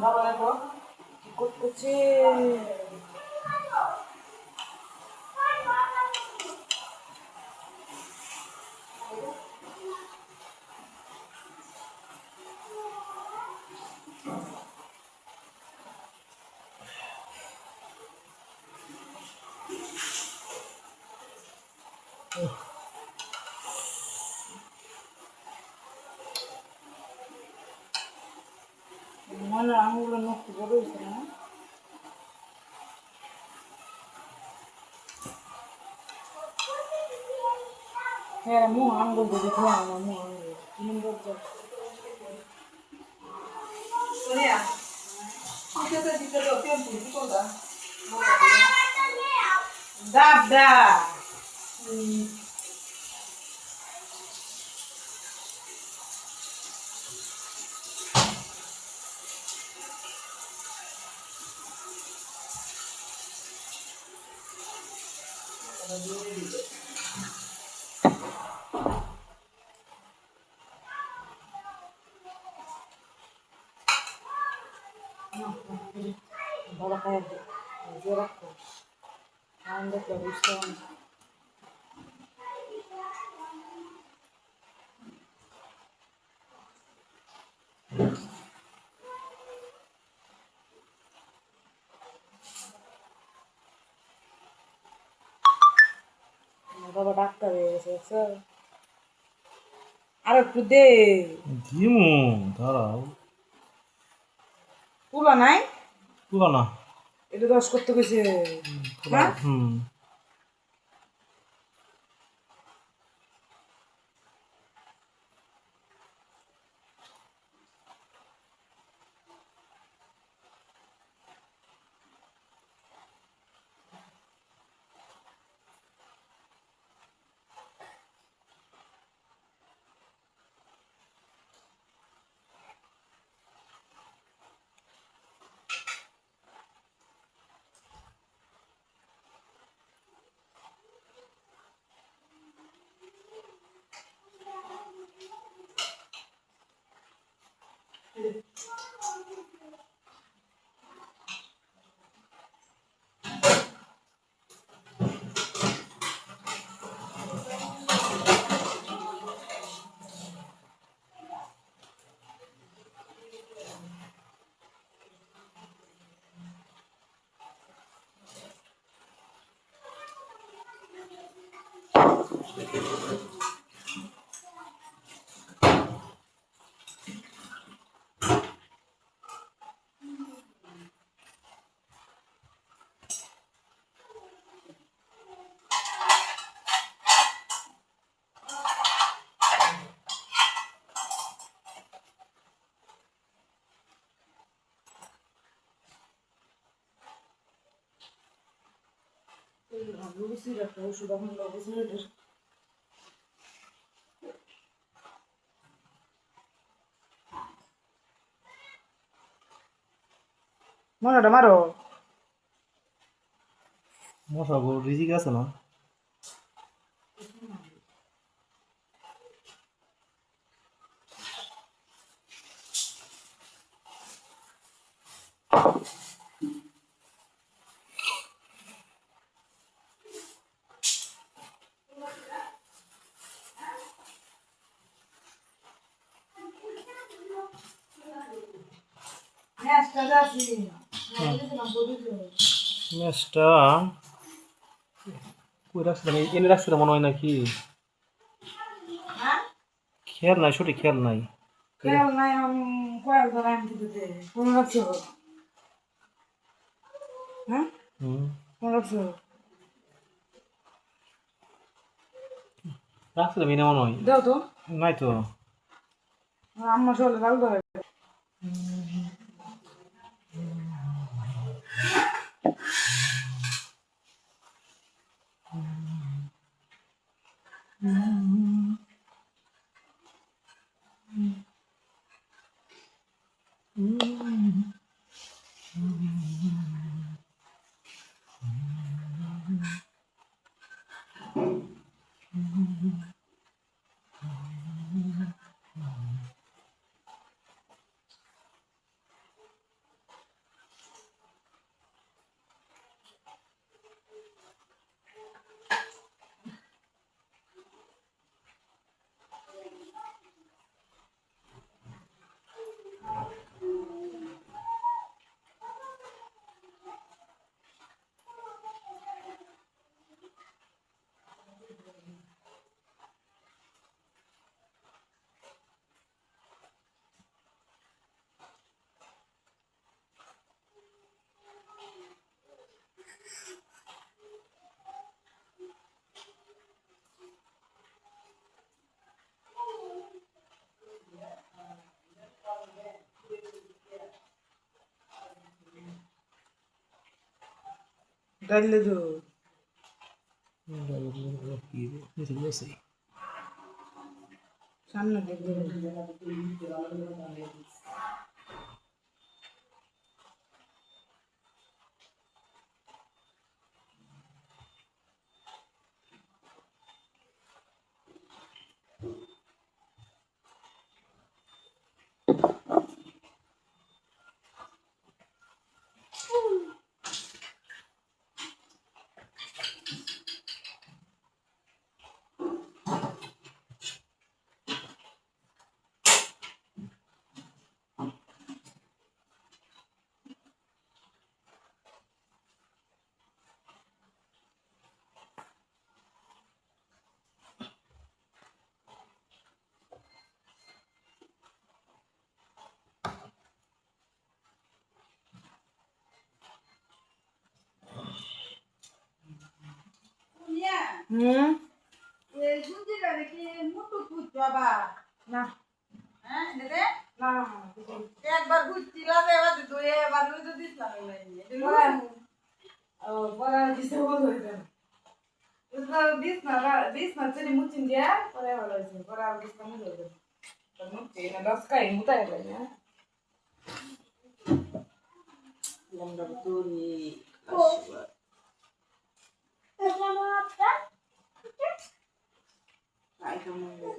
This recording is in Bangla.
বাবা দেখো কি করতেছে। মনে আঙুলো নষ্ট বড় হয়েছে না। হ্যাঁ মুখ আঙুল দিয়ে খেয়ে আমার মুখ আঙুল দাদা ভালো খাই যে রাখো আনন্দ করিস বাবা ডাক্তার হয়ে গেছে আর একটু দে দিমু দাঁড়াও তুলা নাই তুলা না এটা দশ করতে গেছে হুম ওষুধ এখন মনেটা মারো মশা গরু রিজিক আছে না ম্যাচটা কই রাখছিলাম এনে রাখছিলাম মনে হয় নাকি খেয়াল নাই সঠিক খেয়াল নাই খেয়াল নাই কয়েক ধরে আমি দিতে কোন রাখছো হ্যাঁ কোন রাখছো রাখছিলাম এনে মনে হয় দাও তো নাই তো আম্মা চলে ভালো ধরে ডালে দো সামনে দেখবে হুম না না একবার ঘুরছিলাম এবার ধুয়ে এবার রুজু দিছিলাম পড়ার কিছু বল হইতো বিছনা চুরি মুচিন দিয়া পরে ভালো হয়েছে পরে আর বিছনা মুছে হইতো মুচি না দশকাই মুতাই গেল না লম্বা তুরি I don't know.